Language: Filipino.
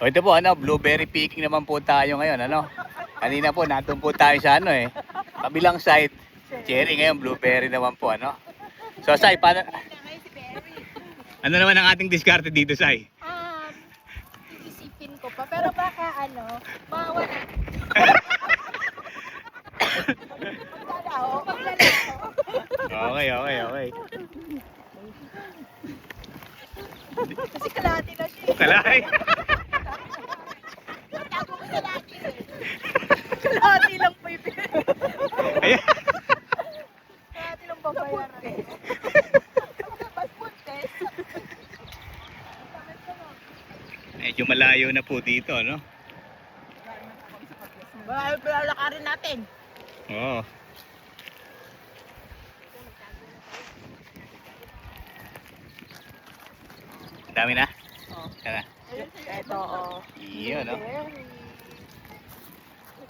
O ito po, blueberry picking naman po tayo ngayon, Kanina po, nandun po tayo sa kabilang side. Cherry ngayon, blueberry naman po, So, Sai, paano? Ano naman ang ating diskarte dito, Sai? Iisipin ko pa, pero baka mawala. Maglalaho. Okay. Kasi kalahati na siya. Kalay. Tago ko kalahati. Kalahati lang po yung Ayan. kalahati lang babayaran. Mas puntes. Medyo malayo na po dito, Bahay lalakarin natin. Oo. Ang dami na? Oh. Tara. Ito, Iyon, Berry.